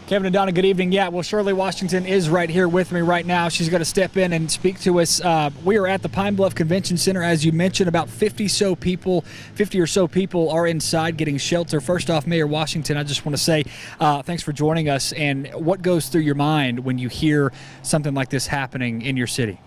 Kevin and Donna, good evening. Yeah, well, Shirley Washington is right here with me right now. She's going to step in and speak to us. We are at the Pine Bluff Convention Center. As you mentioned, about 50 or so people are inside getting shelter. First off, Mayor Washington, I just want to say thanks for joining us. And what goes through your mind when you hear something like this happening in your city?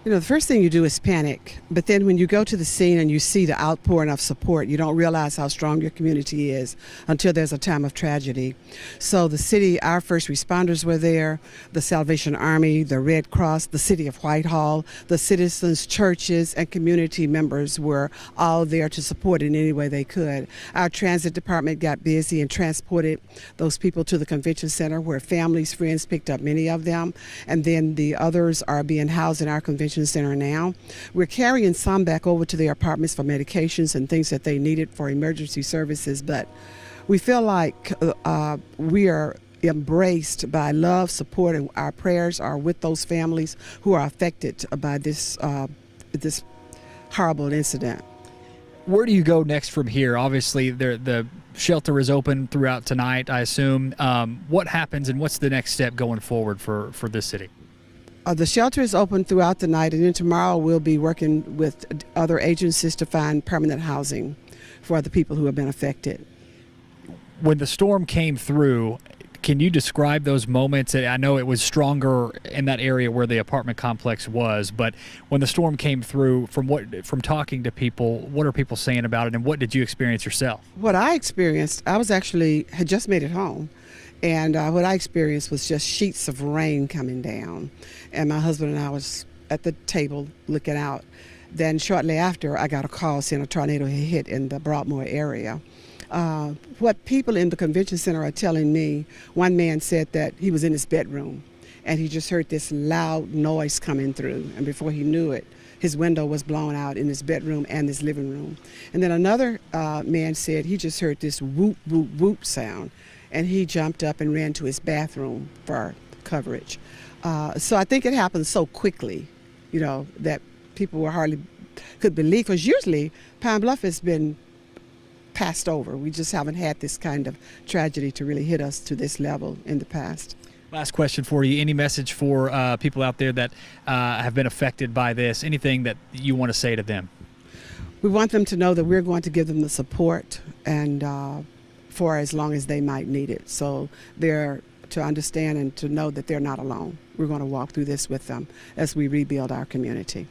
You know, the first thing you do is panic, but then when you go to the scene and you see the outpouring of support, you don't realize how strong your community is until there's a time of tragedy. So the city, our first responders were there, the Salvation Army, the Red Cross, the city of Whitehall, the citizens, churches, and community members were all there to support in any way they could. Our transit department got busy and transported those people to the convention center where families, friends picked up many of them, and then the others are being housed in our convention center now. We're carrying some back over to their apartments for medications and things that they needed for emergency services, but we feel like we are embraced by love, support, and our prayers are with those families who are affected by this horrible incident. Where do you go next from here? Obviously, the shelter is open throughout tonight, I assume. What happens and what's the next step going forward for this city? The shelter is open throughout the night, and then tomorrow we'll be working with other agencies to find permanent housing for the people who have been affected. When the storm came through, can you describe those moments? I know it was stronger in that area where the apartment complex was, but when the storm came through, from talking to people, what are people saying about it, and what did you experience yourself? What I experienced, I had just made it home. And what I experienced was just sheets of rain coming down. And my husband and I was at the table looking out. Then shortly after, I got a call saying a tornado had hit in the Broadmoor area. What people in the convention center are telling me, one man said that he was in his bedroom and he just heard this loud noise coming through. And before he knew it, his window was blown out in his bedroom and his living room. And then another man said he just heard this whoop, whoop, whoop sound. And he jumped up and ran to his bathroom for coverage. So I think it happened so quickly, you know, that people hardly could believe. Because usually Pine Bluff has been passed over. We just haven't had this kind of tragedy to really hit us to this level in the past. Last question for you. Any message for people out there that have been affected by this? Anything that you want to say to them? We want them to know that we're going to give them the support and for as long as they might need it. So they're to understand and to know that they're not alone. We're going to walk through this with them as we rebuild our community.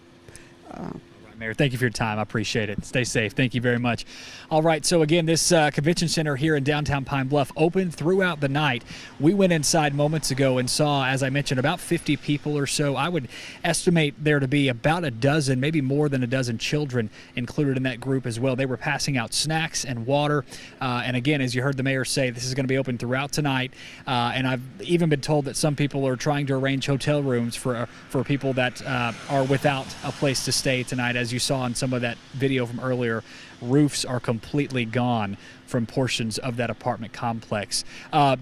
Mayor, thank you for your time. I appreciate it. Stay safe. Thank you very much. All right, so again, this convention center here in downtown Pine Bluff open throughout the night. We went inside moments ago and saw, as I mentioned, about 50 people or so. I would estimate there to be about a dozen, maybe more than a dozen children included in that group as well. They were passing out snacks and water. And again, as you heard the mayor say, this is going to be open throughout tonight. And I've even been told that some people are trying to arrange hotel rooms for people that are without a place to stay tonight. As you saw in some of that video from earlier, roofs are completely gone from portions of that apartment complex.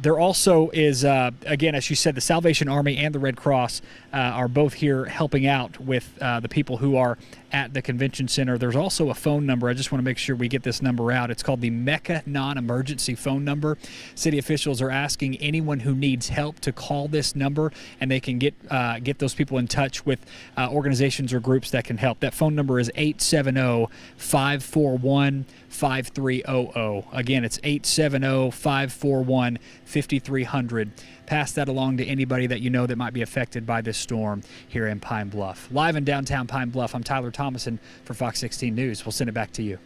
There also is, again, as you said, the Salvation Army and the Red Cross are both here helping out with the people who are at the convention center. There's also a phone number. I just want to make sure we get this number out. It's called the Mecca non-emergency phone number. City officials are asking anyone who needs help to call this number, and they can get those people in touch with organizations or groups that can help. That phone number is 870-541-5300. Again, it's 870-541-5300. Pass that along to anybody that you know that might be affected by this storm here in Pine Bluff. Live in downtown Pine Bluff, I'm Tyler Thomason for Fox 16 News. We'll send it back to you.